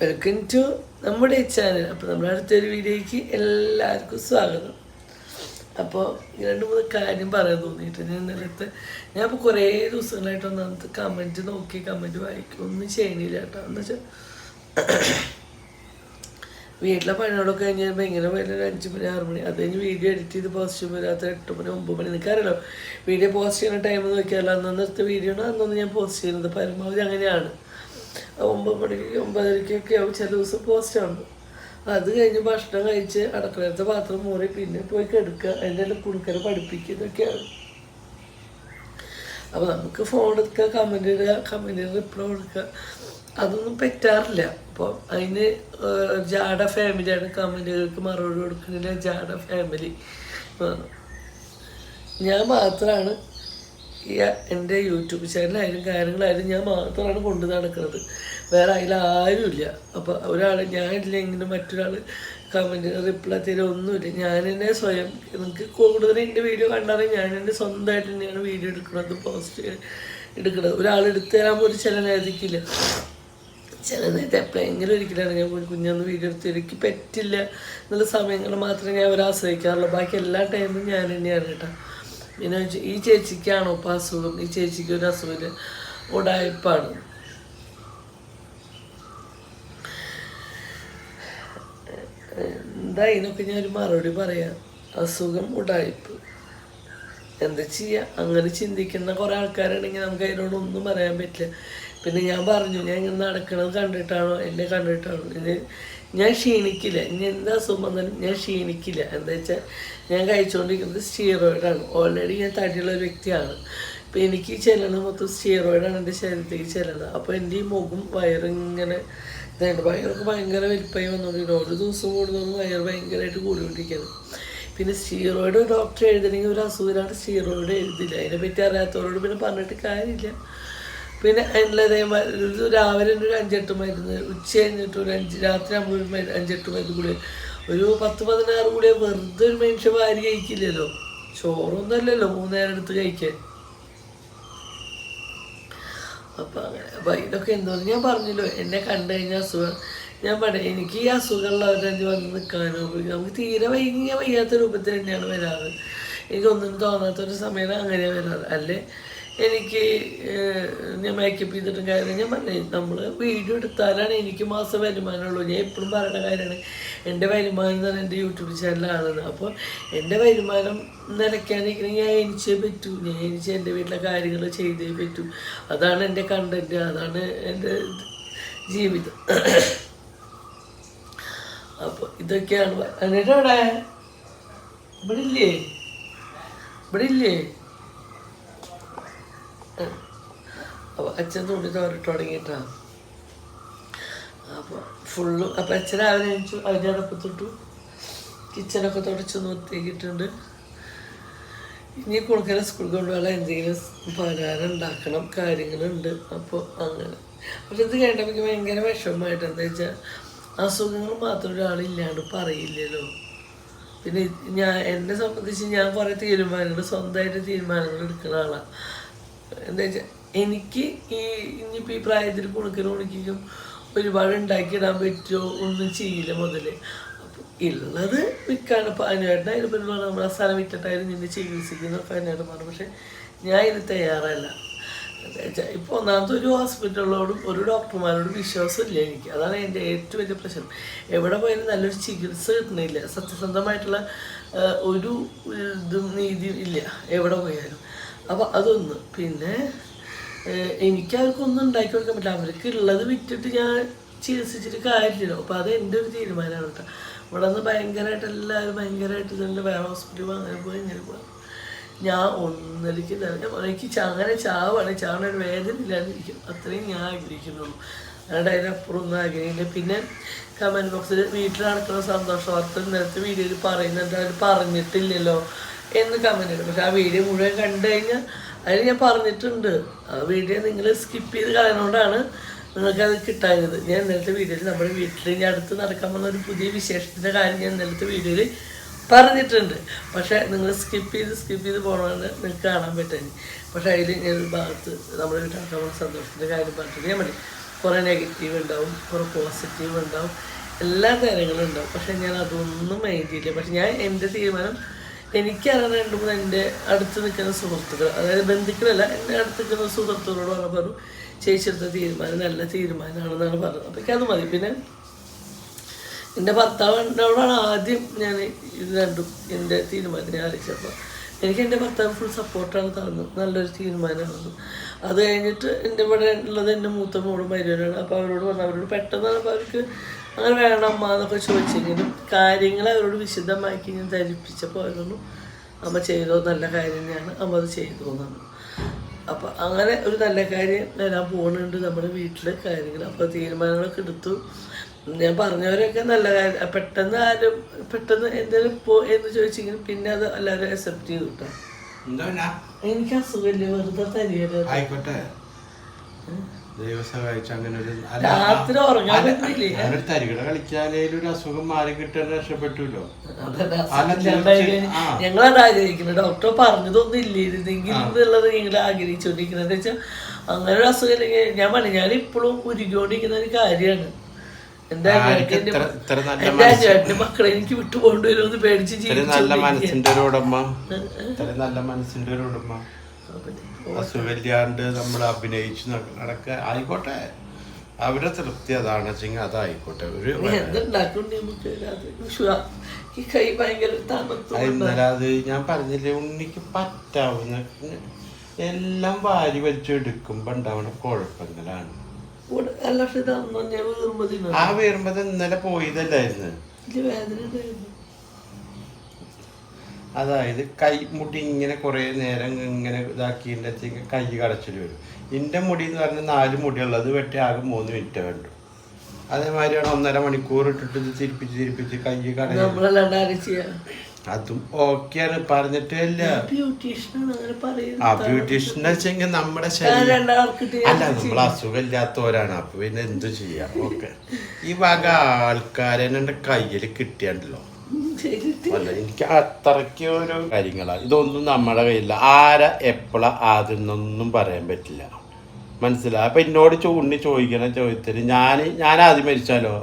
Welcome to നമ്മുടെ channel. അപ്പോൾ നമ്മുടെ അടുത്തൊരു വീഡിയോയ്ക്ക് എല്ലാവർക്കും സ്വാഗതം. അപ്പോൾ 2-3 കാര്യം പറയാൻ തോന്നിയിട്ട് ഞാൻ ഇപ്പോൾ കുറേ ദിവസങ്ങളായിട്ട് ഒന്നാമത്തെ കമൻറ്റ് നോക്കി കമൻറ്റ് വായിക്കും ഒന്നും ചെയ്യണില്ല കേട്ടോ. എന്ന് വെച്ചാൽ വീട്ടിലെ പണികളൊക്കെ കഴിഞ്ഞ് ഭയങ്കര ഒരു 5 മണി 6 മണി അത് കഴിഞ്ഞ് വീഡിയോ എഡിറ്റ് ചെയ്ത് പോസ്റ്റ് ചെയ്യുമ്പോൾ രാത്രി 8 മണി 9 മണി. നിനക്കറിയാലോ വീഡിയോ പോസ്റ്റ് ചെയ്യുന്ന ടൈം നോക്കിയാലോ അന്നത്തെ വീഡിയോ ആണ് അന്നൊന്ന് ഞാൻ പോസ്റ്റ് ചെയ്യുന്നത്. പരമാവധി അങ്ങനെയാണ്. 9 മണിക്ക് 9:30 ആവും ചില ദിവസം പോസ്റ്റ് ആവുമ്പോൾ. അത് കഴിഞ്ഞ് ഭക്ഷണം കഴിച്ച് അടുക്കളത്തെ പാത്രം മൂറി പിന്നെ പോയി കിടക്കുക, അതിൻ്റെ കുടുക്കര പഠിപ്പിക്കുക, ഇതൊക്കെയാണ്. അപ്പോൾ നമുക്ക് ഫോൺ എടുക്കുക, കമൻറ്റ് ഇടുക, കമൻറ്റിന് റിപ്ലൈ കൊടുക്കുക, അതൊന്നും പറ്റാറില്ല. അപ്പോൾ അതിന് ജാഡ ഫാമിലിയാണ് കമൻറ്റുകൾക്ക് മറുപടി കൊടുക്കുന്നില്ല. ജാഡ ഫാമിലി ഞാൻ മാത്രമാണ് എൻ്റെ യൂട്യൂബ് ചാനലായാലും കാര്യങ്ങളായാലും ഞാൻ മാത്രമാണ് കൊണ്ടു നടക്കുന്നത്, വേറെ അതിലാരുമില്ല. അപ്പോൾ ഒരാൾ ഞാനില്ലെങ്കിലും മറ്റൊരാൾ കമൻറ്റിന് റിപ്ലൈ തരാൻ ഒന്നുമില്ല. ഞാൻ തന്നെ സ്വയം, നിങ്ങൾക്ക് കൂടുതൽ എൻ്റെ വീഡിയോ കണ്ടാലും ഞാൻ എൻ്റെ സ്വന്തമായിട്ട് തന്നെയാണ് വീഡിയോ എടുക്കുന്നത്, പോസ്റ്റ് എടുക്കുന്നത്. ഒരാൾ എടുത്തു തരാൻ പോലും ചില നേരത്തേക്കില്ല. ചില നേരത്തെ എപ്പോഴെങ്കിലും ഒരിക്കലാണ് ഞാൻ കുഞ്ഞൊന്ന് വീഡിയോ എടുത്ത് എനിക്ക് പറ്റില്ല എന്നുള്ള സമയങ്ങൾ മാത്രമേ ഞാൻ അവരെ ആശ്രയിക്കാറുള്ളൂ. ബാക്കി എല്ലാ ടൈമും ഞാൻ തന്നെയാണ് കേട്ടോ. പിന്നെ ഈ ചേച്ചിക്കാണോ ഇപ്പം അസുഖം, ഈ ചേച്ചിക്ക് ഒരു അസുഖമില്ല, ഉടായ്പാണ്. എന്താ ഇതിനൊക്കെ ഞാനൊരു മറുപടി പറയാം. അസുഖം ഉടായ്പ് എന്താ ചെയ്യുക, അങ്ങനെ ചിന്തിക്കുന്ന കുറേ ആൾക്കാരുണ്ടെങ്കിൽ നമുക്ക് അതിനോടൊന്നും പറയാൻ പറ്റില്ല. പിന്നെ ഞാൻ പറഞ്ഞു, ഞാൻ ഇങ്ങനെ നടക്കണത് കണ്ടിട്ടാണോ എന്നെ കണ്ടിട്ടാണോ ഞാൻ ക്ഷീണിക്കില്ല. ഇനി എന്താ അസുഖം വന്നാലും ഞാൻ ക്ഷീണിക്കില്ല. എന്താ വെച്ചാൽ ഞാൻ കഴിച്ചുകൊണ്ടിരിക്കുന്നത് സ്റ്റീറോയിഡാണ്. ഓൾറെഡി ഞാൻ തടിയുള്ള ഒരു വ്യക്തിയാണ്. അപ്പോൾ എനിക്ക് ചെല്ലണത് മൊത്തം സ്റ്റീറോയിഡാണ് എൻ്റെ ശരീരത്തേക്ക് ചെല്ലണത്. അപ്പോൾ എൻ്റെ ഈ മുഖം വയറിങ്ങനെ ഇതായിട്ട് വയറൊക്കെ ഭയങ്കര വലിപ്പമായി വന്നുകൊണ്ടിരിക്കുന്നു. ഓരോ ദിവസം കൂടുന്നതും വയറ് ഭയങ്കരമായിട്ട് കൂടിക്കൊണ്ടിരിക്കുകയാണ്. പിന്നെ സ്റ്റീറോയിഡ് ഡോക്ടർ എഴുതണമെങ്കിൽ ഒരു അസുഖമാണ്, സ്റ്റീറോയിഡ് എഴുതില്ല. അതിനെപ്പറ്റി അറിയാത്തവരോട് പിന്നെ പറഞ്ഞിട്ട് കാര്യമില്ല. പിന്നെ അതിനുള്ളതേമാതിരി രാവിലെ ഒരു 5-8 മരുന്ന്, ഉച്ച കഴിഞ്ഞിട്ട് ഒരു 5, രാത്രി ആകുമ്പോൾ ഒരു 5-8 മരുന്ന് കൂടി, ഒരു 10-16 കൂടി വെറുതെ ഒരു മനുഷ്യൻ വാരി കഴിക്കില്ലല്ലോ. ചോറൊന്നും അല്ലല്ലോ 3 നേരം എടുത്ത് കഴിക്കാൻ. അപ്പം അങ്ങനെ അപ്പം ഇതൊക്കെ എന്തോന്ന് ഞാൻ പറഞ്ഞല്ലോ, എന്നെ കണ്ടു കഴിഞ്ഞാൽ അസുഖം. ഞാൻ പറയാം, എനിക്ക് ഈ അസുഖമുള്ളവരെ വന്ന് നിൽക്കാനോ നമുക്ക് തീരെ വയ്യാത്ത രൂപത്തിൽ തന്നെയാണ് വരാറ്. എനിക്കൊന്നും തോന്നാത്തൊരു സമയം അങ്ങനെയാണ് വരാറ്. അല്ലേ എനിക്ക് ഞാൻ മേക്കപ്പ് ചെയ്തിട്ടും കാര്യം ഞാൻ പറഞ്ഞു, നമ്മൾ വീഡിയോ എടുത്താലാണ് എനിക്ക് മാസം വരുമാനമുള്ളൂ. ഞാൻ എപ്പോഴും പറയുന്ന കാര്യമാണ്, എൻ്റെ വരുമാനം എന്ന് പറഞ്ഞാൽ എൻ്റെ യൂട്യൂബ് ചാനലാണെന്ന്. അപ്പോൾ എൻ്റെ വരുമാനം നിലയ്ക്കാനിരിക്കണമെങ്കിൽ ഞാൻ എനിച്ചേ പറ്റൂ. ഞാൻ എനിക്ക് എൻ്റെ വീട്ടിലെ കാര്യങ്ങൾ ചെയ്തേ പറ്റൂ. അതാണ് എൻ്റെ കണ്ടൻറ്റ്, അതാണ് എൻ്റെ ജീവിതം. അപ്പോൾ ഇതൊക്കെയാണ്. എന്നിട്ട് ഇവിടെ ഇല്ലേ അപ്പോൾ അച്ഛൻ തുണി തോരിട്ട് തുടങ്ങിയിട്ടാണ്. അപ്പോൾ ഫുള്ളും അപ്പോൾ അച്ഛൻ രാവിലെ എണിച്ചു, അതിൻ്റെ അടപ്പത്തിട്ടു, കിച്ചനൊക്കെ തുടച്ച് നിർത്തിയിട്ടുണ്ട്. ഇനി കൊടുക്കാൻ സ്കൂളിൽ കൊണ്ടുപോകാൻ എന്തെങ്കിലും പലഹാരം ഉണ്ടാക്കണം, കാര്യങ്ങളുണ്ട്. അപ്പോൾ അങ്ങനെ. പക്ഷെ ഇത് കേട്ടപ്പോൾ എനിക്ക് ഭയങ്കര വിഷമമായിട്ട്. എന്താ വെച്ചാൽ അസുഖങ്ങൾ മാത്രം ഒരാളില്ലാണ്ട് പറയില്ലല്ലോ. പിന്നെ എന്നെ സംബന്ധിച്ച് ഞാൻ കുറേ തീരുമാനങ്ങൾ, സ്വന്തമായിട്ട് തീരുമാനങ്ങൾ എടുക്കുന്ന ആളാണ്. എന്താ വെച്ചാൽ എനിക്ക് ഇനിയിപ്പോൾ ഈ പ്രായത്തിൽ കുണുക്കിനും ഒരുപാട് ഉണ്ടാക്കിയിടാൻ പറ്റുമോ ഒന്നും ചെയ്യില്ല മുതൽ. അപ്പോൾ ഉള്ളത് വിൽക്കാണ്. ഇപ്പോൾ അനുവേട്ടൻ അതിന് പിന്നെ നമ്മൾ ആ സ്ഥലം വിറ്റിട്ടായാലും നിന്നെ ചികിത്സിക്കുന്ന അനുവേട്ടൻ പറഞ്ഞു. പക്ഷെ ഞാൻ ഇതിന് തയ്യാറല്ല. എന്താ വെച്ചാൽ ഇപ്പോൾ ഒന്നാമത്തെ ഒരു ഹോസ്പിറ്റലിനോടും ഒരു ഡോക്ടർമാരോടും വിശ്വാസമില്ല എനിക്ക്. അതാണ് എൻ്റെ ഏറ്റവും വലിയ പ്രശ്നം. എവിടെ പോയാലും നല്ലൊരു ചികിത്സ കിട്ടണില്ല. സത്യസന്ധമായിട്ടുള്ള ഒരു ഇതും നീതിയും ഇല്ല എവിടെ പോയാലും. അപ്പോൾ അതൊന്ന്. പിന്നെ എനിക്ക് അവർക്കൊന്നും ഉണ്ടാക്കി കൊടുക്കാൻ പറ്റില്ല. അവർക്ക് ഉള്ളത് വിറ്റിട്ട് ഞാൻ ചികിത്സിച്ചിട്ട് കാര്യമില്ലല്ലോ. അപ്പോൾ അത് എൻ്റെ ഒരു തീരുമാനമാണ് കേട്ടോ. ഇവിടെ നിന്ന് ഭയങ്കരമായിട്ട് എല്ലാവരും ഭയങ്കരമായിട്ട് ഇതുണ്ട്, വേറെ ഹോസ്പിറ്റലിൽ അങ്ങനെ പോയി ഇങ്ങനെ പോകാം. ഞാൻ ഒന്നരയ്ക്ക് എനിക്ക് അങ്ങനെ ചാവാണ് ഒരു വേദന ഇല്ലാതിരിക്കും, അത്രയും ഞാൻ ആഗ്രഹിക്കുന്നുള്ളൂ. അതുകൊണ്ട് അതിനപ്പുറം ഒന്നും ആഗ്രഹിക്കില്ല. പിന്നെ കമൻറ്റ് ബോക്സിൽ വീട്ടിൽ നടക്കുന്ന സന്തോഷ വാർത്ത നേരത്തെ വീഡിയോയിൽ പറയുന്നുണ്ട്, അത് പറഞ്ഞിട്ടില്ലല്ലോ എന്ന് കമൻറ്റ് ഇടും. പക്ഷെ ആ വീഡിയോ മുഴുവൻ കണ്ടു കഴിഞ്ഞാൽ അതിന് ഞാൻ പറഞ്ഞിട്ടുണ്ട്. ആ വീഡിയോ നിങ്ങൾ സ്കിപ്പ് ചെയ്ത് കളയുന്നതുകൊണ്ടാണ് നിങ്ങൾക്കത് കിട്ടാഞ്ഞത്. ഞാൻ ഇന്നലത്തെ വീഡിയോയിൽ നമ്മുടെ വീട്ടിൽ ഇനി അടുത്ത് നടക്കാൻ പോകുന്ന ഒരു പുതിയ വിശേഷത്തിൻ്റെ കാര്യം ഞാൻ ഇന്നലത്തെ വീഡിയോയിൽ പറഞ്ഞിട്ടുണ്ട്. പക്ഷേ നിങ്ങൾ സ്കിപ്പ് ചെയ്ത് പോകണമെന്ന് നിങ്ങൾക്ക് കാണാൻ പറ്റും. പക്ഷേ അതിൽ ഞാനൊരു ഭാഗത്ത് നമ്മുടെ വീട്ടിൽ നടക്കാൻ പോകുന്ന സന്തോഷത്തിൻ്റെ കാര്യം പറഞ്ഞിട്ട് ഞാൻ മതി. കുറേ നെഗറ്റീവ് ഉണ്ടാവും, കുറേ പോസിറ്റീവ് ഉണ്ടാവും, എല്ലാ കാര്യങ്ങളും ഉണ്ടാവും. പക്ഷെ ഞാൻ അതൊന്നും മൈൻഡ് ചെയ്യില്ല. പക്ഷെ ഞാൻ എൻ്റെ തീരുമാനം എനിക്കറിയാൻ രണ്ട് മൂന്ന് എൻ്റെ അടുത്ത് നിൽക്കുന്ന സുഹൃത്തുക്കൾ, അതായത് ബന്ധുക്കളല്ല, എൻ്റെ അടുത്ത് നിൽക്കുന്ന സുഹൃത്തുക്കളോട് പറഞ്ഞു ചേച്ചിയെടുത്ത തീരുമാനം നല്ല തീരുമാനമാണെന്നാണ് പറഞ്ഞത്. അപ്പോൾ എനിക്കത് മതി. പിന്നെ എൻ്റെ ഭർത്താവിനോടാണ് ആദ്യം ഞാൻ ഇത് രണ്ടും എൻ്റെ തീരുമാനം ഞാൻ അറിയിച്ചപ്പോൾ എനിക്ക് എൻ്റെ ഭർത്താവ് ഫുൾ സപ്പോർട്ടാണ് തന്നത്, നല്ലൊരു തീരുമാനമാണ്. അത് കഴിഞ്ഞിട്ട് എൻ്റെ ഇവിടെ ഉള്ളത് എൻ്റെ മൂത്ത മോളും മരുവനാണ്. അപ്പോൾ അവരോട് പറഞ്ഞു, അവരോട് പെട്ടെന്നാണ് അപ്പോൾ അവർക്ക് അങ്ങനെ വേണം അമ്മ എന്നൊക്കെ ചോദിച്ചെങ്കിലും കാര്യങ്ങൾ അവരോട് വിശദമാക്കി ഞാൻ ധരിപ്പിച്ചപ്പോൾ അവരൊന്നും അമ്മ ചെയ്തോ നല്ല കാര്യം തന്നെയാണ്, അമ്മ അത് ചെയ്തു എന്നാണ്. അപ്പോൾ അങ്ങനെ ഒരു നല്ല കാര്യം വരാൻ പോകുന്നുണ്ട് നമ്മുടെ വീട്ടിൽ കാര്യങ്ങൾ. അപ്പോൾ തീരുമാനങ്ങളൊക്കെ എടുത്തു. ഞാൻ പറഞ്ഞവരൊക്കെ നല്ല കാര്യം. പെട്ടെന്ന് ആരും പെട്ടെന്ന് എന്തെങ്കിലും എന്ന് ചോദിച്ചെങ്കിലും പിന്നെ അത് എല്ലാവരും അക്സെപ്റ്റ് ചെയ്തു കിട്ടാം. എനിക്ക് അസുഖമില്ല, വെറുതെ തരികയില്ല. രാത്രി ഉറങ്ങാൻ പറ്റില്ലേ? തരികട കളിച്ചാലും ഒരു അസുഖം മാറി കിട്ടാൻ രക്ഷപ്പെട്ടല്ലോ. ഞങ്ങളത് ആഗ്രഹിക്കുന്നത്. ഡോക്ടർ പറഞ്ഞതൊന്നും ഇല്ലായിരുന്നെങ്കിൽ എന്നുള്ളത് ഞങ്ങൾ ആഗ്രഹിച്ചുകൊണ്ടിരിക്കുന്നത്. എന്താ വെച്ചാൽ അങ്ങനെ ഒരു അസുഖം ഇല്ലെങ്കിൽ ഞാൻ പറഞ്ഞു, ഞാൻ ഇപ്പോഴും ഉരുകിക്കൊണ്ടിരിക്കുന്ന ഒരു കാര്യമാണ്. എന്റെ ചേട്ടന്റെ മക്കളെ എനിക്ക് വിട്ടുപോകേണ്ടി വരുമെന്ന് പേടിച്ച് നല്ല മനസ്സിന്റെ ഒരു ഉടമ, നല്ല മനസ്സിന്റെ ഒരു ഉടമ, അസുഖമില്ലാണ്ട് നമ്മൾ അഭിനയിച്ച് നടക്ക ആയിക്കോട്ടെ. അവരെ തൃപ്തി അതാണ് വെച്ചെങ്കിൽ അതായിക്കോട്ടെ. ഇന്നലെ അത് ഞാൻ പറഞ്ഞില്ലേ, ഉണ്ണിക്ക് പറ്റാവുന്ന എല്ലാം വാരി വലിച്ചെടുക്കുമ്പോ ഉണ്ടാവുന്ന കുഴപ്പങ്ങളാണ്. ആ വീർമത് ഇന്നലെ പോയതല്ലായിരുന്നു. അതായത് മുടി ഇങ്ങനെ കുറെ നേരം ഇങ്ങനെ ഇതാക്കിയിട്ട് കൈ കടച്ചിൽ വരും. എൻ്റെ മുടി എന്ന് പറഞ്ഞാൽ 4 മുടിയുള്ളത് വെട്ടി ആകെ 3 മിനിറ്റ് വേണ്ടു. അതേമാതിരിയാണ് 1.5 മണിക്കൂർ ഇട്ടിട്ട് ഇത് തിരിപ്പിച്ച് കൈ കട. അതും ഓക്കെയാണ്, പറഞ്ഞിട്ടില്ല. ആ ബ്യൂട്ടീഷ്യൻ വെച്ചെങ്കിൽ നമ്മുടെ ശരീരം അല്ല, നമ്മൾ അസുഖമില്ലാത്തവരാണ്. അപ്പൊ പിന്നെ എന്തു ചെയ്യാം. ഓക്കെ, ഈ വക ആൾക്കാരെ എൻ്റെ കയ്യിൽ കിട്ടിയാണ്ടല്ലോ. അല്ല, എനിക്ക് അത്രയ്ക്ക് ഒരു കാര്യങ്ങളാണ്. ഇതൊന്നും നമ്മുടെ കയ്യില്ല. ആരാ എപ്പോഴാ ആദ്യമൊന്നും പറയാൻ പറ്റില്ല. മനസ്സിലായി? അപ്പൊ എന്നോട് ഉണ്ണി ചോദിക്കണ ചോദ്യത്തിന് ഞാൻ ആദ്യം മരിച്ചാലോ?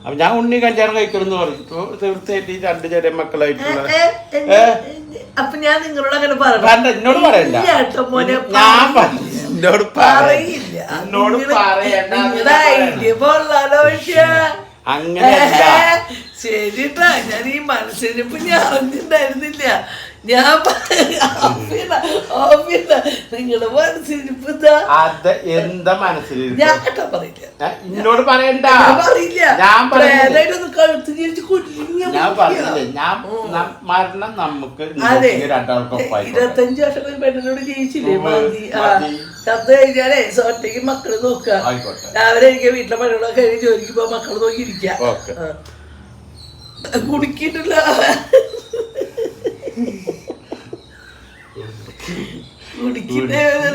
അപ്പൊ ഞാൻ ഉണ്ണി കല്യാണം കഴിക്കണമെന്ന് പറഞ്ഞു. തീർച്ചയായിട്ടും 2 ചെറിയ മക്കളായിട്ടുള്ള എന്നോട് പറയണ്ട. അങ്ങനെയല്ല. ശരിട്ടാ, ഞാൻ ഈ മനസ്സിനിപ്പോ ഞാൻ അറിഞ്ഞിട്ടുണ്ടായിരുന്നില്ല. ഞാൻ നിങ്ങളുടെ മനസ്സിനിപ്പോ എന്താ മനസ്സിൽ ഞാൻ കേട്ടാ പറയില്ല. എന്നോട് പറയണ്ട, പറയില്ല. ഞാൻ കഴുത്ത് ജീവിച്ച് ഞാൻ പറഞ്ഞില്ലേ, മരണം നമുക്ക് 25 വർഷം ഒരു പെണ്ണിനോട് ജീവിച്ചില്ലേ? മതി. ചത്ത് കഴിഞ്ഞാലേ ഒറ്റയ്ക്ക് മക്കള് നോക്കുക. രാവിലെ എനിക്ക് വീട്ടിലെ പണികളൊക്കെ കഴിഞ്ഞ് ജോലിക്ക് പോ, മക്കള് നോക്കി ഇരിക്കുക. കുടിക്കിട്ടില്ല.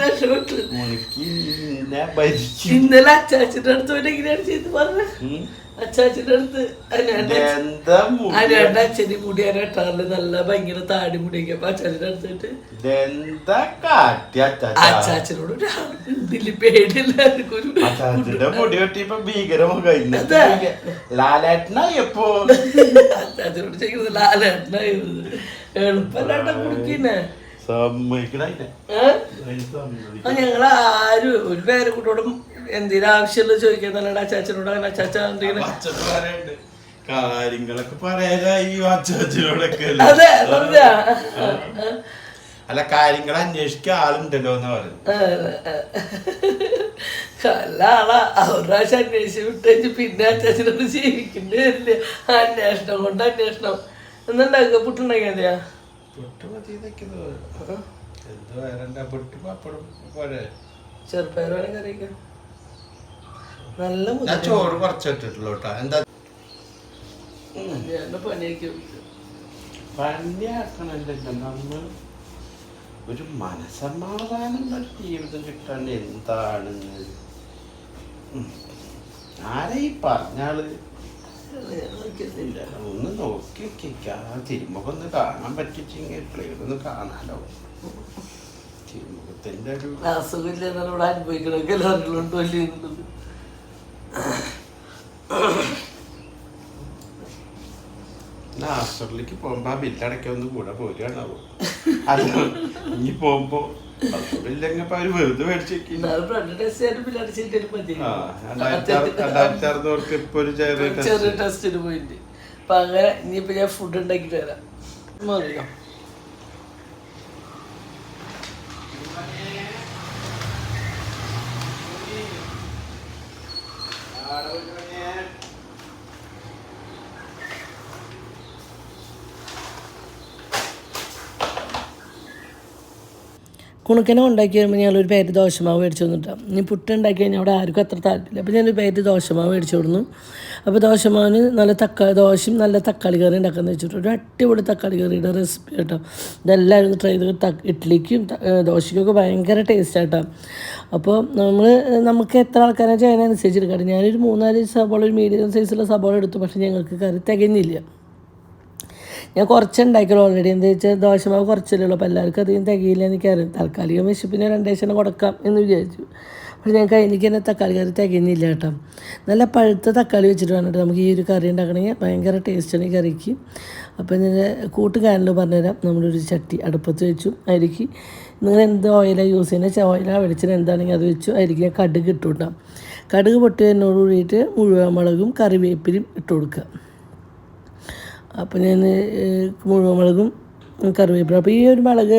രക്ഷപ്പെട്ടു. ഇന്നലെ അച്ചാച്ചിന്റെ അടുത്ത് പോയിട്ട് എങ്ങനെയാണ് ചെയ്ത് പറഞ്ഞ? അച്ചാച്ചിന്റെ അടുത്ത് അച്ഛന് മുടി അരട്ടാറില് നല്ല ഭയങ്കര താടി മുടിയൊക്കെ. അപ്പൊ അച്ചാച്ചിന്റെ അടുത്തിട്ട് അച്ചാച്ചനോട് ഇതില് പേടില്ല. മുടി വെട്ടിയപ്പോ ഭീകരമുഖ അച്ചാച്ചനോട് ചെയ്യുന്നത് ലാലേട്ടനായിരുന്നു. എളുപ്പല്ലാട്ട കുടിക്കുന്നേ. ഞങ്ങളാരും ഒരു പേരെ കൂട്ടോടും എന്തെങ്കിലും ആവശ്യമുള്ള ചോദിക്കാൻ നല്ലതാണ്. അച്ചാച്ചനോട് അങ്ങനെ അച്ചാച്ച കാര്യങ്ങളൊക്കെ പറയാനായി അച്ചാച്ചനോടൊക്കെ. അതെ, അല്ല, കാര്യങ്ങൾ അന്വേഷിക്കാൻ ആളുണ്ടല്ലോ എന്ന് പറഞ്ഞു. നല്ല ആളാ. അവരാശം അന്വേഷിച്ച് വിട്ടു പിന്നെ അച്ചാച്ചനോട് ജീവിക്കേണ്ടി വരില്ല. അന്വേഷണം കൊണ്ട് അന്വേഷണം. എന്നുണ്ടാക്കുക പുട്ടുണ്ടാക്കിയാ മതിയാ? ചെറുപ്പയർ വേണം കറിയിക്കാം. നല്ല ചോറ് കുറച്ചിട്ടുള്ളൂ കേട്ടോ. എന്താ പണിയാക്കണല്ലോ നമ്മൾ ഒരു മനസമാധാനമുള്ള ജീവിതം കിട്ടാൻ. എന്താണ് ആരെ ഈ പറഞ്ഞാള്? ഒന്ന് നോക്കി തിരുമുഖം ഒന്ന് കാണാൻ പറ്റിച്ചെങ്കിൽ എപ്പോഴേലും ഒന്ന് കാണാലോ. മുഖത്തിൻ്റെ ഒരു അസുഖമില്ല എന്നാലും ഇവിടെ അനുഭവിക്കണമൊക്കെ എല്ലാവരും ഉണ്ടോ അല്ലേ എന്നുള്ളത്. ആശുപത്രിയിലേക്ക് പോകുമ്പോ ആ ബില്ലടക്കം ഒന്ന് കൂടെ പോരുകയാണാവോ. അല്ല ഇനി പോകുമ്പോ ഇല്ലെങ്കിൽ അവര് വെറുതെ മേടിച്ചേക്ക്. 2600 ഇപ്പൊ ഒരു ചെറിയ ടെസ്റ്റിന് പോയിട്ട്. അപ്പൊ അങ്ങനെ ഇനിയിപ്പോ ഞാൻ ഫുഡ് ഉണ്ടാക്കിട്ട് വരാം. മതിയോ? കുണുക്കനെ ഉണ്ടാക്കി വരുമ്പോൾ ഞങ്ങളൊരു പാക്കറ്റ് ദോശമാവ് മേടിച്ചു വന്നിട്ടാണ്. ഇനി പുട്ട് ഉണ്ടാക്കി കഴിഞ്ഞാൽ അവിടെ ആർക്കും അത്ര താല്പര്യമില്ല. അപ്പോൾ ഞാനൊരു പാക്കറ്റ് ദോശമാവ് മേടിച്ചു കൊടുന്നു. അപ്പോൾ ദോശമാവിന് നല്ല ദോശയും നല്ല തക്കാളി കറി ഉണ്ടാക്കാമെന്ന് വെച്ചിട്ട് ഒരു അടിപൊളി തക്കാളി കറിയുടെ റെസിപ്പി കേട്ടോ. ഇതെല്ലാവരും ട്രൈ ചെയ്ത് ഇഡ്ഡലിക്കും ദോശയ്ക്കൊക്കെ ഭയങ്കര ടേസ്റ്റ് ആട്ടോ. അപ്പോൾ നമുക്ക് എത്ര ആൾക്കാരെ ചെയ്യുന്നതനുസരിച്ച് എടുക്കാം. ഞാനൊരു 3-4 സബോള, ഒരു മീഡിയം സൈസുള്ള സബോള എടുത്തു. പക്ഷേ ഞങ്ങൾക്ക് കറി തികഞ്ഞില്ല. ഞാൻ കുറച്ചുണ്ടാക്കിയുള്ളൂ ഓൾറെഡി. എന്താ വെച്ചാൽ ദോശമാവ് കുറച്ചല്ലേ ഉള്ളൂ. അപ്പോൾ എല്ലാവർക്കും അധികം തികയില്ല എനിക്കറിയാം. താൽക്കാലികം വിശപ്പിന് 2 ദിവസം കൊടുക്കാം എന്ന് വിചാരിച്ചു. പക്ഷേ ഞങ്ങൾക്ക് എനിക്ക് തന്നെ തക്കാളി കറി തികയുന്നില്ല കേട്ടോ. നല്ല പഴുത്ത തക്കാളി വെച്ചിട്ട് വേണ്ടിട്ട് നമുക്ക് ഈ ഒരു കറി ഉണ്ടാക്കണമെങ്കിൽ ഭയങ്കര ടേസ്റ്റാണ് ഈ കറിക്ക്. അപ്പോൾ ഞാൻ കൂട്ടുകാരനോട് പറഞ്ഞുതരാം. നമ്മളൊരു ചട്ടി അടുപ്പത്ത് വെച്ചു. അതിലേക്ക് നിങ്ങൾ എന്ത് ഓയിലാണ് യൂസ് ചെയ്യുന്നത്, ഓയിലാണ് വെളിച്ചെണ്ണ എന്താണെങ്കിൽ അത് വെച്ചു. അതിലേക്ക് ഞാൻ കടുക് ഇട്ട് കൊടുക്കാം. കടുക് പൊട്ടിയതിനോട് കൂടിയിട്ട് മുഴുവൻ മുളകും കറിവേപ്പിലും ഇട്ട് കൊടുക്കുക. അപ്പോൾ ഞാൻ മുഴുവൻ മുളകും കറിവേപ്പില. അപ്പോൾ ഈ ഒരു മുളക്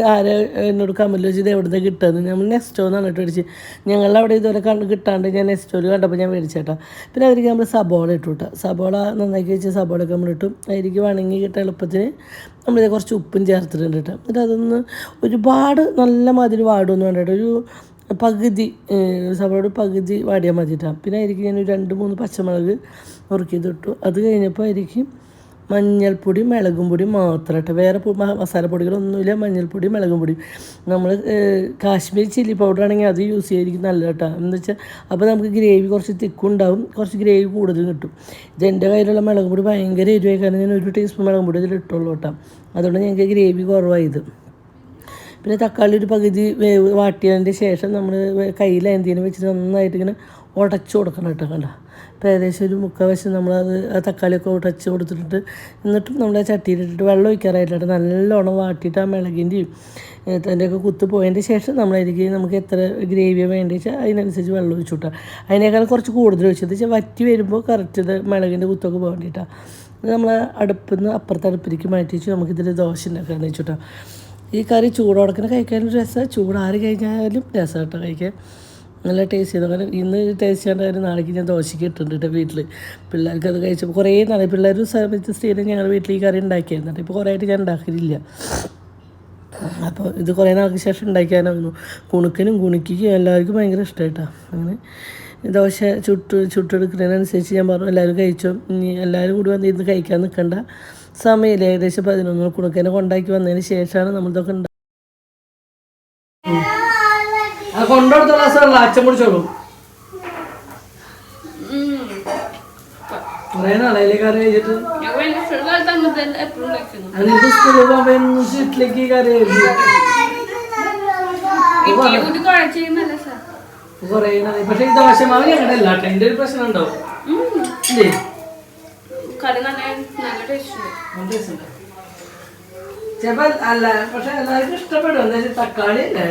എന്നോട് കമൻറ്റ് വെച്ചത് എവിടുന്ന് കിട്ടുന്നത്, നമ്മൾ നെസ്റ്റോ എന്നാണ് കേട്ടോ മേടിച്ച്. ഞങ്ങളവിടെ ഇതുവരെ കിട്ടാണ്ട് ഞാൻ നെസ്റ്റോയിൽ കണ്ടപ്പോൾ ഞാൻ മേടിച്ചേട്ടാ. പിന്നെ അതിലേക്ക് നമ്മൾ സബോള ഇട്ടു കേട്ടോ. സബോള നന്നാക്കി വെച്ച സബോളയൊക്കെ നമ്മളിട്ടു. അതിലേക്ക് വണങ്ങി കിട്ടാൻ എളുപ്പത്തിന് നമ്മളിത് കുറച്ച് ഉപ്പും ചേർത്തിട്ടുണ്ട് കേട്ടോ. എന്നിട്ട് അതൊന്ന് ഒരുപാട് നല്ല മാതിരി വാടൊന്നും വേണ്ട കേട്ടോ. ഒരു പകുതി സബോളയുടെ പകുതി വാടിയാൽ മതിയിട്ടാണ്. പിന്നെ അതിലേക്ക് ഞാൻ 2-3 പച്ചമുളക് നുറുക്കിയതിട്ടു. അത് കഴിഞ്ഞപ്പോൾ അതിലേക്ക് മഞ്ഞൾപ്പൊടി മുളകും പൊടി മാത്രം കേട്ടോ. വേറെ മസാലപ്പൊടികളൊന്നുമില്ല. മഞ്ഞൾപ്പൊടി മുളകും പൊടി. നമ്മൾ കാശ്മീരി ചില്ലി പൗഡർ ആണെങ്കിൽ അത് യൂസ് ചെയ്തിരിക്കും നല്ല കേട്ടോ. എന്ന് വെച്ചാൽ അപ്പോൾ നമുക്ക് ഗ്രേവി കുറച്ച് തിക്കുണ്ടാവും, കുറച്ച് ഗ്രേവി കൂടുതൽ കിട്ടും. ഇതെൻ്റെ കയ്യിലുള്ള മുളകും പൊടി ഭയങ്കര എരിവായി, കാരണം ഞാൻ 1 ടീസ്പൂൺ മുളകും പൊടി ഇതിൽ ഇട്ടുള്ളൂ കേട്ടോ. അതുകൊണ്ട് ഞങ്ങൾക്ക് ഗ്രേവി കുറവായത്. പിന്നെ തക്കാളി ഒരു പകുതി വാട്ടിയതിൻ്റെ ശേഷം നമ്മൾ കയ്യിൽ എന്തെങ്കിലും വെച്ചിട്ട് നന്നായിട്ട് ഇങ്ങനെ ഉടച്ചു കൊടുക്കണം കേട്ടോ. കണ്ട അപ്പോൾ ഏകദേശം ഒരു 3/4 വശം നമ്മളത് ആ തക്കാളിയൊക്കെ ഉടച്ച് കൊടുത്തിട്ട് എന്നിട്ടും നമ്മൾ ആ ചട്ടിയിലിട്ടിട്ട് വെള്ളം ഒഴിക്കാറായിട്ടിട്ട് നല്ലോണം വാട്ടിയിട്ട് ആ മുളകിൻ്റെയും അതിൻ്റെയൊക്കെ കുത്ത് പോയതിൻ്റെ ശേഷം നമ്മളതിലേക്ക് നമുക്ക് എത്ര ഗ്രേവിയാണ് വേണ്ടി വെച്ചാൽ അതിനനുസരിച്ച് വെള്ളം ഒഴിച്ചു വിട്ടാൽ അതിനേക്കാൾ കുറച്ച് കൂടുതൽ ഒഴിച്ചത് വെച്ചാൽ വറ്റി വരുമ്പോൾ കറക്റ്റ് ഇത് മുളകിൻ്റെ കുത്തൊക്കെ പോകേണ്ടിയിട്ടാണ്. നമ്മൾ അടുപ്പിൽ നിന്ന് അപ്പുറത്തെ അടുപ്പിലേക്ക് മാറ്റി വെച്ച് നമുക്കിതിൽ ദോശ ഉണ്ടാക്കാമെന്ന് വെച്ചിട്ടാണ്. ഈ കറി ചൂടോടക്കനെ കഴിക്കാനും രസമാണ്, ചൂടാറി കഴിഞ്ഞാലും രസം കേട്ടോ കഴിക്കാൻ. നല്ല ടേസ്റ്റ് ചെയ്തു. കാരണം ഇന്ന് ടേസ്റ്റ് ചെയ്യാണ്ടായാലും നാളേക്ക് ഞാൻ ദോശയ്ക്ക് ഇട്ടിട്ടുണ്ട് വീട്ടിൽ. പിള്ളേർക്ക് അത് കഴിച്ചപ്പോൾ കുറേ നാളെ പിള്ളേർ സമയത്ത് സ്ഥിരം ഞങ്ങളുടെ വീട്ടിൽ ഈ കറി ഉണ്ടാക്കിയായിരുന്നു. ഇപ്പോൾ കുറേ ആയിട്ട് ഞാൻ ഉണ്ടാക്കിയില്ല. അപ്പോൾ ഇത് കുറേ നാൾക്ക് ശേഷം ഉണ്ടാക്കിയാനായിരുന്നു. കുണുക്കനും കുണിക്കും എല്ലാവർക്കും ഭയങ്കര ഇഷ്ടമായിട്ടാണ്. അങ്ങനെ ദോശ ചുട്ടെടുക്കുന്നതിനനുസരിച്ച് ഞാൻ പറഞ്ഞു എല്ലാവരും കഴിച്ചോ, ഇനി എല്ലാവരും കൂടി വന്നിരുന്ന് കഴിക്കാൻ നിൽക്കേണ്ട സമയമില്ല. ഏകദേശം 11 കുണുക്കനെ കൊണ്ടാക്കി വന്നതിന് ശേഷമാണ് നമ്മളിതൊക്കെ ഉണ്ടാക്കി. കൊണ്ടുകൊടുത്തോളാം, അച്ഛൻ കുടിച്ചോളൂ. കുറേ നാളെ കറി കഴിച്ചിട്ട് സ്കൂളിൽ പോകുമ്പോ വീട്ടിലേക്ക് കറി കുറേ നാളെ. പക്ഷെ ഈ ദോശമാവ് ഞങ്ങളുടെ അല്ല കേട്ടോ. എൻ്റെ ഒരു പ്രശ്നം ഉണ്ടാവും ഇല്ലേ? ചിലപ്പോ അല്ല, പക്ഷെ എല്ലാവർക്കും ഇഷ്ടപ്പെടും. എന്താ വെച്ചാൽ തക്കാളി അല്ലേ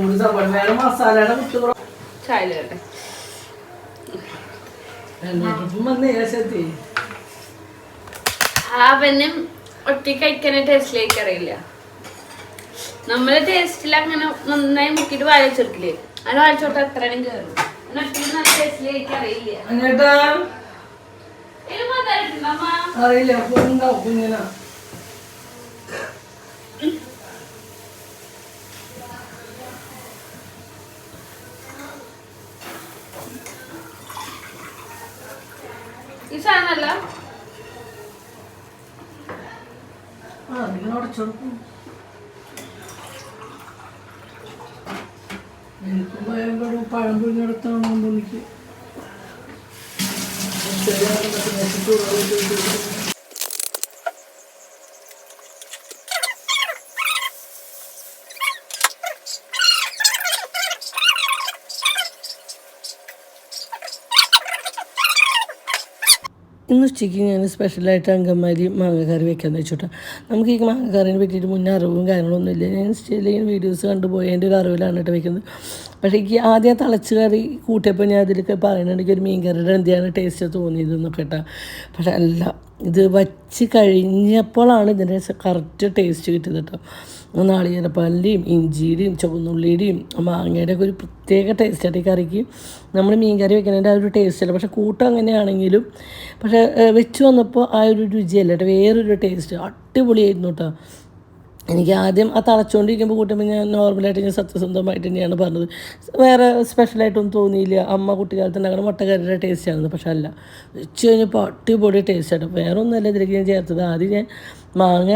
കൂടി സപ്പോർട്ട് വേറെ മസാലയുടെ കുത്തു വന്നേശത്തി അവനും ഒറ്റ കഴിക്കാനേ ടേസ്റ്റിലേക്ക് അറിയില്ല. നമ്മള് ടേസ്റ്റിൽ അങ്ങനെ നന്നായി മുക്കിട്ട് വായിച്ചെടുക്കില്ലേ, അങ്ങനെ വായിച്ചോട്ട് അത്രയും കയറും. ടേസ്റ്റിലേക്ക് അറിയില്ല. അറിയില്ല കുഞ്ഞിനാ ഈ സാധനമല്ല ഉടച്ചോടുക്കും. എനിക്ക് പഴം പുഴിഞ്ഞെടുത്താണോ എനിക്ക് ഇന്ന് ഉച്ചയ്ക്ക് ഞാൻ സ്പെഷ്യലായിട്ട് അങ്കമാലി മാങ്ങക്കറി വെക്കാമെന്ന് വെച്ചിട്ട് നമുക്ക് ഈ മാങ്ങക്കറിനെ പറ്റിയിട്ട് മുന്നേ അറിവും കാര്യങ്ങളൊന്നും ഇല്ല. ഞാൻ ഇൻസ്റ്റയിൽ വീഡിയോസ് കണ്ടുപോയതിൻ്റെ ഒരു അറിവിലാണ് കേട്ടോ വെക്കുന്നത്. പക്ഷേ എനിക്ക് ആദ്യം തിളച്ച് കറി കൂട്ടിയപ്പോൾ ഞാൻ അതിലൊക്കെ പറയുന്നുണ്ടെങ്കിൽ ഒരു മീൻ കറിയുടെ എന്തെയാണ് ടേസ്റ്റ് തോന്നിയതെന്നൊക്കെ കേട്ടോ. പക്ഷേ അല്ല, ഇത് വച്ച് കഴിഞ്ഞപ്പോഴാണ് ഇതിൻ്റെ കറക്റ്റ് ടേസ്റ്റ് കിട്ടിയത് കേട്ടോ. നാളികേരപ്പാലിൻ്റെയും ഇഞ്ചിയുടെയും ചുവന്നുള്ളിയുടെയും മാങ്ങയുടെ ഒക്കെ ഒരു പ്രത്യേക ടേസ്റ്റായിട്ട് ഈ കറിക്ക്. നമ്മൾ മീൻ കറി വെക്കുന്നതിൻ്റെ ആ ഒരു ടേസ്റ്റല്ല, പക്ഷേ കൂട്ടം അങ്ങനെയാണെങ്കിലും പക്ഷേ വെച്ച് വന്നപ്പോൾ ആ ഒരു രുചിയല്ല കേട്ടോ, വേറൊരു ടേസ്റ്റ് അടിപൊളിയായിരുന്നു കേട്ടോ. എനിക്ക് ആദ്യം ആ തിളച്ചുകൊണ്ടിരിക്കുമ്പോൾ കൂട്ടുമ്പോൾ ഞാൻ നോർമലായിട്ട് ഞാൻ സത്യസന്ധമായിട്ട് തന്നെയാണ് പറഞ്ഞത്. വേറെ സ്പെഷ്യലായിട്ടൊന്നും തോന്നിയില്ല. അമ്മ കുട്ടിക്കാലത്ത് ഉണ്ടാക്കുന്ന മുട്ടക്കറിയുടെ ടേസ്റ്റാണെന്ന്. പക്ഷെ അല്ല, വെച്ച് കഴിഞ്ഞപ്പോൾ അടിപൊളി ടേസ്റ്റായിട്ട്. വേറെ ഒന്നുമല്ല ഇതിലേക്ക് ഞാൻ ചേർത്തത്. ആദ്യം ഞാൻ മാങ്ങ,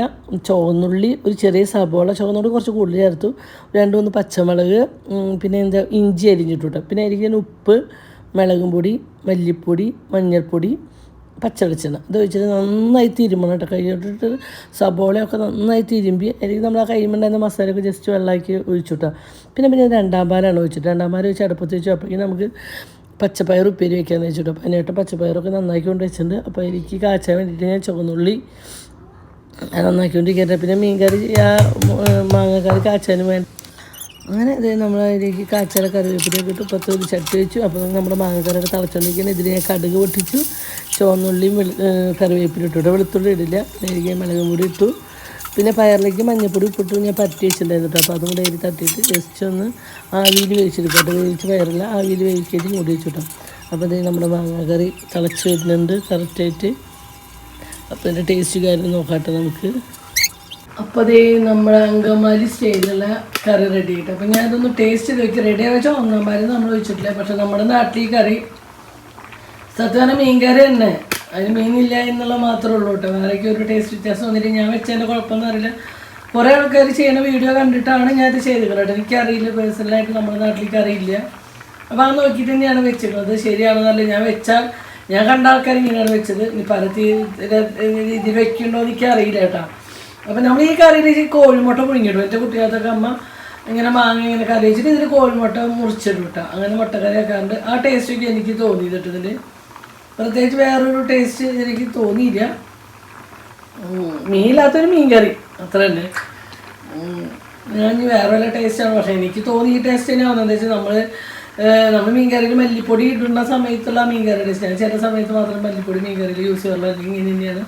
ചുവന്നുള്ളി, ഒരു ചെറിയ സബോള, ചുവന്നുള്ളി കുറച്ച് കൂടുതൽ ചേർത്തു, 2-3 പച്ചമുളക്, പിന്നെ ഇഞ്ചി അരിഞ്ഞിട്ടു. പിന്നെ അതിലേക്ക് ഞാൻ ഉപ്പ്, മുളകും പൊടി, മല്ലിപ്പൊടി, മഞ്ഞൾപ്പൊടി, പച്ചവെളിച്ചെണ്ണ ഇത് വെച്ചിട്ട് നന്നായി തിരുമ്പണം കേട്ടോ. കൈയിട്ടിട്ട് സബോളയൊക്കെ നന്നായി തിരുമ്പി അതിലേക്ക് നമ്മൾ ആ കൈമുണ്ടായിരുന്ന മസാലയൊക്കെ ജസ്റ്റ് വെള്ളമാക്കി ഒഴിച്ചുട്ടോ. പിന്നെ 2-ാം പാലാണ് ഒഴിച്ചിട്ട് 2-ാം പാൽ വെച്ച് അടുപ്പത്ത് വെച്ചു. അപ്പോഴേക്കും നമുക്ക് പച്ചപ്പയർ ഉപ്പേരി വെക്കാമെന്ന് വെച്ചിട്ടോ. അപ്പോൾ അതിനായിട്ട് പച്ചപ്പയറൊക്കെ നന്നാക്കി കൊണ്ട് വെച്ചിട്ടുണ്ട്. അപ്പോൾ എനിക്ക് കാച്ചാൻ വേണ്ടിയിട്ട് ഞാൻ ചുവന്നുള്ളി നന്നാക്കിക്കൊണ്ടിരിക്കട്ടെ. പിന്നെ മീൻ കറി മാങ്ങക്കറി കാച്ചാനും വേണ്ടി അങ്ങനെ ഇത് നമ്മൾ അതിലേക്ക് കാച്ചാല കറിവേപ്പിലേക്ക് ഇട്ട് 10 ചട്ടി വെച്ചു. അപ്പോൾ നമ്മുടെ മാങ്ങക്കറിയൊക്കെ തിളച്ചുകൊണ്ടിരിക്കുന്നത് ഇതിൽ ഞാൻ കടുക് പൊട്ടിച്ചു, ചുവന്നുള്ളിയും കറിവേപ്പിലും ഇട്ടു. വെളുത്തുള്ളി ഇടില്ല. അതിലേക്ക് മുളകും പൊടി ഇട്ടു. പിന്നെ പയറിലേക്ക് മഞ്ഞൾപ്പൊടി ഉപ്പിട്ടു ഞാൻ പരട്ടി വെച്ചിട്ടുണ്ടായിരുന്നു കേട്ടോ. അപ്പോൾ അതും കൂടെ അതിൽ തട്ടിയിട്ട് ജസ്റ്റ് ഒന്ന് ആവിയിൽ വേവിച്ചെടുക്കട്ടെ. വേവിച്ച് പയറില്ല, ആവിയിൽ വേവിച്ചിട്ട് മൂടി വെച്ചു കേട്ടോ. അപ്പോൾ ഇത് നമ്മുടെ മാങ്ങക്കറി തിളച്ച് വരുന്നുണ്ട് കറക്റ്റായിട്ട്. അപ്പോൾ അതിൻ്റെ ടേസ്റ്റ് കാര്യം നോക്കാട്ടെ നമുക്ക്. അപ്പോൾ അതേ നമ്മുടെ അങ്കമാലി സ്റ്റൈലിലുള്ള കറി റെഡി ആയിട്ട്. അപ്പോൾ ഞാനതൊന്ന് ടേസ്റ്റ് ചെയ്ത് വെക്കും. റെഡി ആയി വെച്ചാൽ 1-ാം പാല് നമ്മൾ വെച്ചിട്ടില്ല. പക്ഷെ നമ്മുടെ നാട്ടിൽ കറി സത്യം മീൻ കറി തന്നെ, അതിന് മീനില്ല എന്നുള്ള മാത്രമേ ഉള്ളൂ കേട്ടോ. വേറെയൊക്കെ ഒരു ടേസ്റ്റ് വ്യത്യാസം വന്നിട്ട് ഞാൻ വെച്ചതിൻ്റെ കുഴപ്പമൊന്നും അറിയില്ല. കുറേ ആൾക്കാർ ചെയ്യുന്ന വീഡിയോ കണ്ടിട്ടാണ് ഞാനത് ചെയ്തത് കേട്ടോ. എനിക്കറിയില്ല, പേഴ്സണലായിട്ട് നമ്മുടെ നാട്ടിലേക്ക് അറിയില്ല. അപ്പോൾ അത് നോക്കിയിട്ട് തന്നെയാണ് വെച്ചിട്ടുള്ളത്. ശരിയാണെന്നല്ല, ഞാൻ കണ്ട ആൾക്കാർ ഇങ്ങനെയാണ് വെച്ചത്. ഇനി പല രീതിയിൽ വെക്കുന്നുണ്ടോ എനിക്ക് അറിയില്ല കേട്ടോ. അപ്പോൾ നമ്മൾ ഈ കറിയിൽ കോഴിമുട്ട പുഴുങ്ങിയിടും. എൻ്റെ കുട്ടികൾക്കൊക്കെ അമ്മ ഇങ്ങനെ മാങ്ങ ഇങ്ങനെ കറി വെച്ചിട്ട് ഇതിൽ കോഴിമുട്ട മുറിച്ചിടും കേട്ടോ. അങ്ങനെ മുട്ടക്കറി വെക്കാറുണ്ട്. ആ ടേസ്റ്റൊക്കെ എനിക്ക് തോന്നിയിട്ട് ഇതിൽ പ്രത്യേകിച്ച് വേറൊരു ടേസ്റ്റ് എനിക്ക് തോന്നിയില്ല. മീനില്ലാത്തൊരു മീൻ കറി അത്ര തന്നെ. ഞാൻ വേറെ വല്ല ടേസ്റ്റാണ്, പക്ഷേ എനിക്ക് തോന്നി ഈ ടേസ്റ്റ് തന്നെയാണ്. എന്താ വെച്ചാൽ നമ്മൾ മീൻ കറിയിൽ മല്ലിപ്പൊടി ഇടുന്ന സമയത്തുള്ള മീൻ കറി ടേസ്റ്റ്. ഞാൻ ചില സമയത്ത് മാത്രം മല്ലിപ്പൊടി മീൻ കറിയിൽ യൂസ് ചെയ്യാറുള്ളൂ. അല്ലെങ്കിൽ ഇങ്ങനെ തന്നെയാണ്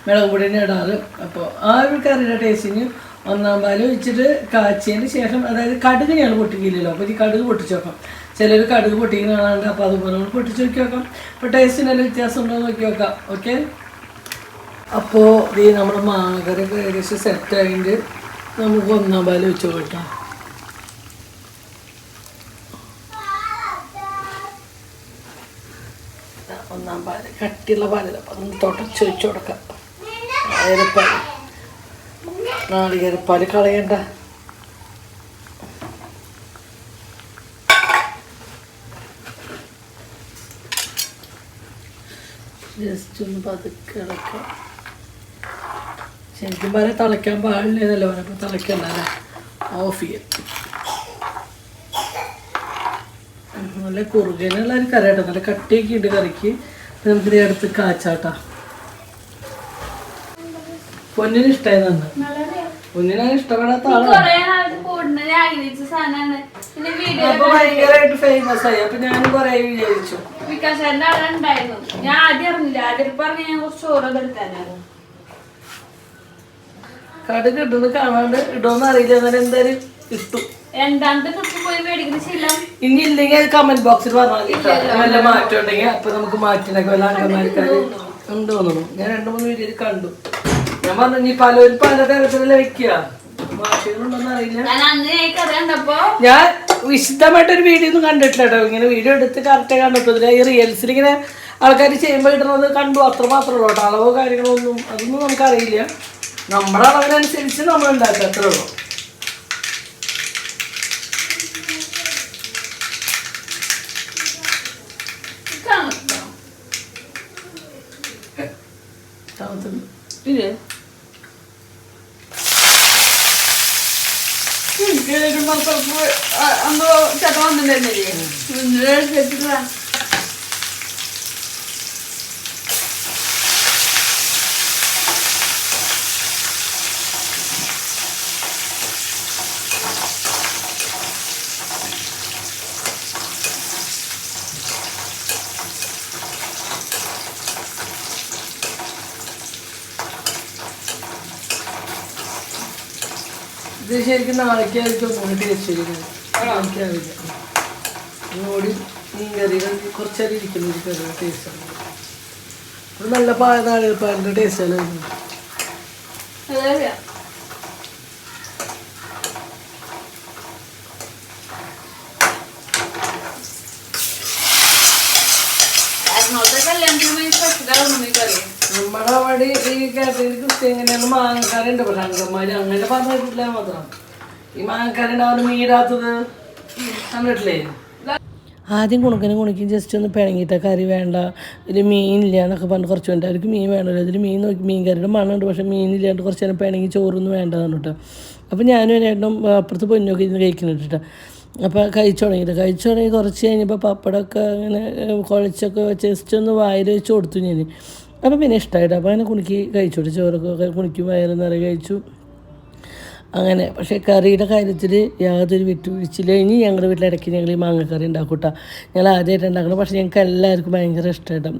മുളക് പൊടി തന്നെ ഇടാറ്. അപ്പോൾ ആ ഒരു കറിയുടെ ടേസ്റ്റിന് 1-ാം പാല് വെച്ചിട്ട് കാച്ചിയതിന് ശേഷം, അതായത് കടുക് ഞാൻ പൊട്ടിക്കില്ലല്ലോ. അപ്പോൾ ഈ കടുക് പൊട്ടിച്ച് വെക്കാം. ചിലർ കടുക് പൊട്ടിക്കുന്ന കാണാണ്ട്. അപ്പോൾ അതുപോലെ നമ്മൾ പൊട്ടിച്ച് നോക്കി വെക്കാം. അപ്പോൾ ടേസ്റ്റിന് വ്യത്യാസം ഉണ്ടോ എന്ന് നോക്കി വെക്കാം. ഓക്കെ, അപ്പോൾ ഈ നമ്മുടെ മാങ്ങക്കറിയൊക്കെ ഏകദേശം സെറ്റായിട്ട് നമുക്ക് 1-ാം പാല് വെച്ച് കൊടുക്കാം. ഒന്നാം പാല് കട്ടിയുള്ള പാലില്ല. അപ്പം ഒന്ന് തുടച്ച് വെച്ച് കൊടുക്കാം. നാളികേരപ്പാല് കളയണ്ട. ജസ്റ്റ് ഒന്ന് പതുക്കെ ഇളക്കാം. ശരിക്കും പറയാൻ തിളയ്ക്കാൻ പാടില്ലെന്നല്ലോ പറഞ്ഞ. അപ്പോൾ തിളയ്ക്കണ്ടല്ലേ, ഓഫ് ചെയ്യാം. നല്ല കുറുകനുള്ള ഒരു കറി കേട്ടോ. നല്ല കട്ടിയൊക്കെ ഉണ്ട് കറിക്ക്. നമുക്കിത് അടുത്ത് കാച്ചാട്ടാ. പൊന്നിന് ഇഷ്ടമായി തന്നെ. പൊന്നിനെ ഇഷ്ടപ്പെടാത്ത ആളാണ്. അപ്പൊ ഭയങ്കരമായിട്ട് ഫേമസ് ആയി. അപ്പൊ ഞാൻ കൊറേ വിചാരിച്ചു. ഞാൻ ആദ്യം അറിഞ്ഞില്ല. ആദ്യം പറഞ്ഞ ഞാൻ കുറച്ച് ചോറൊക്കെ എടുക്കാനായിരുന്നു. കടുക് ഇടുന്നത് കാണാണ്ട് ഇടുമെന്ന് അറിയില്ല. എന്നാലും എന്തായാലും ഇട്ടു. 2-ാമത്തെ ട്രിപ്പ് പോയി മേടിക്കുന്ന ശീലം ഇനി ഇല്ലെങ്കിൽ അത് കമന്റ് ബോക്സിൽ പറഞ്ഞാൽ നല്ല മാറ്റം ഉണ്ടെങ്കിൽ അപ്പൊ നമുക്ക് മാറ്റിനൊക്കെ വല്ല അംഗന്മാർക്കാര് ഉണ്ട് തോന്നുന്നു. ഞാൻ 2-3 വീഡിയോയിൽ കണ്ടു. ഞാൻ പറഞ്ഞു ഇനി പലരും പല തരത്തിലല്ലേ വെക്കുക, ഭാഷകളുണ്ടോന്ന് അറിയില്ല. ഞാൻ വിശദമായിട്ടൊരു വീഡിയോ ഒന്നും കണ്ടിട്ടില്ല കേട്ടോ. ഇങ്ങനെ വീഡിയോ എടുത്ത് കറക്റ്റ് കണ്ടിട്ടില്ല. ഈ റിയൽസിൽ ഇങ്ങനെ ആൾക്കാർ ചെയ്യുമ്പോൾ ഇടുന്നത് കണ്ടു, അത്ര മാത്രമേ ഉള്ളൂ കേട്ടോ. അളവോ കാര്യങ്ങളൊന്നും അതൊന്നും നമുക്കറിയില്ല. നമ്മുടെ അളവിനനുസരിച്ച് നമ്മൾ ഉണ്ടാക്കുക, അത്രേ ഉള്ളൂ. ചേട്ടൻ വന്നിട്ടുണ്ടായിരുന്നില്ലേ? ഇത് ശരിക്കും നാളേക്കായിരിക്കും ഒന്നുകൂടി ടേസ്റ്റ് ചെയ്തത്. എനിക്കറിയില്ല. ഒന്നുകൂടി മീൻ കറികൾ കുറച്ചേരം ഇരിക്കുന്ന ഒരു കറി ടേസ്റ്റാണ്. അത് നല്ല നാളികേരപ്പാലിൻ്റെ ടേസ്റ്റാണ് വരുന്നത്. നമ്മുടെ അവിടെ ഈ കേരളത്തിൽ കൃഷി എങ്ങനെയാണ് മാങ്ങക്കാരി ഉണ്ട് ഇവിടെ അങ്കന്മാര് അങ്ങനെ പറഞ്ഞിട്ടില്ല മാത്രം. ഈ മാങ്ങക്കാരി ഉണ്ടാവുന്ന മീരാത്തത് കണ്ടിട്ടില്ലേ? ആദ്യം കുണുക്കും ജസ്റ്റ് ഒന്ന് പിണങ്ങിയിട്ട് കറി വേണ്ട, ഇതിൽ മീനില്ല എന്നൊക്കെ പറഞ്ഞ് കുറച്ച് വേണ്ട. അവർക്ക് മീൻ വേണമല്ലോ, ഇതിൽ മീൻ നോക്കി മീൻ കറിയുടെ മണമുണ്ട്, പക്ഷേ മീനില്ലാണ്ട് കുറച്ച് നേരം പിണങ്ങി ചോറൊന്നും വേണ്ടതാണ് കേട്ടോ. അപ്പോൾ ഞാനും ഏട്ടനും അപ്പുറത്ത് പൊന്നൊക്കെ ഇരുന്ന് കഴിക്കുന്നുണ്ട് കേട്ടോ. അപ്പോൾ കഴിച്ചു തുടങ്ങി കുറച്ച് കഴിഞ്ഞപ്പോൾ പപ്പടമൊക്കെ അങ്ങനെ കുഴച്ചൊക്കെ ജസ്റ്റ് ഒന്ന് വായിൽ വെച്ച് കൊടുത്തു ഞാൻ. അപ്പോൾ പിന്നെ ഇഷ്ടമായിട്ട് അപ്പോൾ അങ്ങനെ കുണിക്ക് കഴിച്ചു, ചോറൊക്കെ കുണിക്കും വയറ് നിറയെ കഴിച്ചു അങ്ങനെ. പക്ഷേ കറിയുടെ കാര്യത്തിൽ യാതൊരു വിട്ടുവീഴ്ചയില്ല. ഇനി ഞങ്ങളുടെ വീട്ടിലിടയ്ക്ക് ഞങ്ങൾ ഈ മാങ്ങക്കറി ഉണ്ടാക്കൂട്ടാ. ഞങ്ങൾ ആദ്യമായിട്ട് ഉണ്ടാക്കണം, പക്ഷേ ഞങ്ങൾക്ക് എല്ലാവർക്കും ഭയങ്കര ഇഷ്ടമായിട്ടാണ്.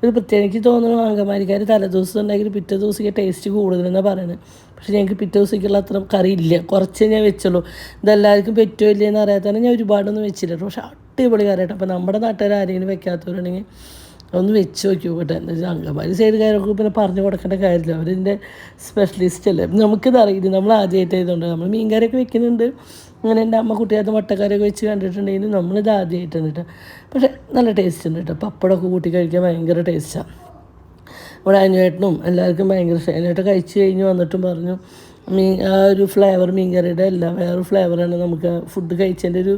ഒരു പ്രത്യേകം എനിക്ക് തോന്നുന്നു മാങ്ങമാരിക്കാർ തലേദിവസം ഉണ്ടാക്കി പിറ്റേ ദിവസത്തേക്ക് ടേസ്റ്റ് കൂടുതലെന്നാണ് പറയുന്നത്. പക്ഷേ ഞങ്ങൾക്ക് പിറ്റേ ദിവസത്തേക്കുള്ള അത്ര കറി ഇല്ല, കുറച്ചേ ഞാൻ വെച്ചുള്ളൂ. ഇതെല്ലാവർക്കും പറ്റുമോ ഇല്ലയെന്ന് അറിയാത്തതാണ് ഞാൻ ഒരുപാടൊന്നും വെച്ചില്ല. പക്ഷേ അടിപൊളി കറിയായിട്ട്. അപ്പോൾ നമ്മുടെ നാട്ടുകാർ ആരെങ്കിലും വെക്കാത്തവരാണെങ്കിൽ ഒന്ന് വെച്ച് നോക്കി കേട്ടോ. എന്താ വെച്ചാൽ അങ്കമാലി സൈഡുകാരൊക്കെ പിന്നെ പറഞ്ഞു കൊടുക്കേണ്ട കാര്യമില്ല, അവരിൻ്റെ സ്പെഷ്യലിസ്റ്റ് അല്ലേ. നമുക്കിത് അറിയില്ല, നമ്മൾ ആദ്യമായിട്ട് ആയതുകൊണ്ട്. നമ്മൾ മീൻകറിയൊക്കെ വെക്കുന്നുണ്ട്, അങ്ങനെ എൻ്റെ അമ്മ കുട്ടികൾക്ക് മുട്ടക്കറിയൊക്കെ വെച്ച് കണ്ടിട്ടുണ്ടെങ്കിലും നമ്മളിത് ആദ്യമായിട്ടാണ് കേട്ടോ. പക്ഷേ നല്ല ടേസ്റ്റ് ഉണ്ട് കേട്ടോ. പപ്പടമൊക്കെ കൂട്ടി കഴിക്കാൻ ഭയങ്കര ടേസ്റ്റാണ്. ഇവിടെ അനിയേട്ടനും എല്ലാവർക്കും ഭയങ്കര ഇഷ്ടം. അനിയേട്ടൻ കഴിച്ച് കഴിഞ്ഞ് വന്നിട്ടും പറഞ്ഞു ആ ഒരു ഫ്ലേവർ മീൻകറിയുടെ അല്ല, വേറൊരു ഫ്ലേവറാണ് നമുക്ക് ഫുഡ് കഴിച്ചതിൻ്റെ ഒരു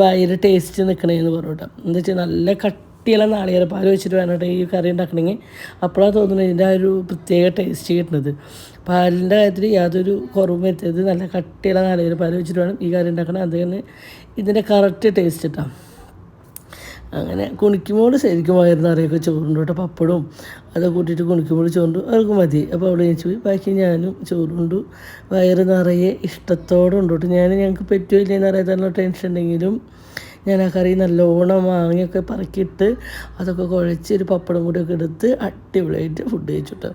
വായിൽ ടേസ്റ്റ് നിൽക്കണേന്ന് പറഞ്ഞു കേട്ടോ. എന്താ വെച്ചാൽ നല്ല കട്ടിയുള്ള നാളികേരപ്പാൽ വെച്ചിട്ട് വേണം കേട്ടോ ഈ കറി ഉണ്ടാക്കണമെങ്കിൽ. അപ്പോഴാണ് തോന്നുന്നത് ഇതിൻ്റെ ആ ഒരു പ്രത്യേക ടേസ്റ്റ് കിട്ടുന്നത്. പാലിൻ്റെ കാര്യത്തിൽ യാതൊരു കുറവും വരുത്തരുത്. നല്ല കട്ടിയുള്ള നാളികേരപ്പാൽ വെച്ചിട്ട് വേണം ഈ കറി ഉണ്ടാക്കണം. അതുതന്നെ ഇതിൻ്റെ കറക്റ്റ് ടേസ്റ്റ് കിട്ടാം. അങ്ങനെ കുണിക്കുമ്പോൾ ശരിക്കും വയറ് നിറയൊക്കെ ചോറുണ്ട് കേട്ടോ. പപ്പടവും അതൊക്കെ കൂട്ടിയിട്ട് കുണിക്കുമ്പോൾ ചോറുണ്ട് അവർക്ക് മതി. അപ്പോൾ അവിടെ കഴിച്ചു പോയി. ബാക്കി ഞാനും ചോറുണ്ട് വയറ് നിറയെ ഇഷ്ടത്തോടെ ഉണ്ട് കേട്ടോ. ഞങ്ങൾക്ക് പറ്റുമോ ഇല്ലെന്ന് അറിയാത്തുള്ള ടെൻഷൻ ഉണ്ടെങ്കിലും ഞാൻ ആ കറി നല്ലോണം മാങ്ങയൊക്കെ പറക്കിയിട്ട് അതൊക്കെ കുഴച്ച് ഒരു പപ്പടം കൂടിയൊക്കെ എടുത്ത് അടിപൊളിയായിട്ട് ഫുഡ് കഴിച്ചിട്ട്.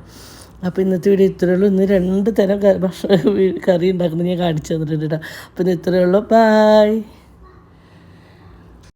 അപ്പോൾ ഇന്നത്തെ വീഡിയോ ഇത്രയേ ഉള്ളൂ. ഇന്ന് 2 തരം കറി ഉണ്ടാക്കുന്നത് ഞാൻ കാണിച്ചു തന്നിട്ടുണ്ട് കേട്ടോ. അപ്പോൾ ഇന്ന് ഇത്രയേ ഉള്ളൂ. ബായ്.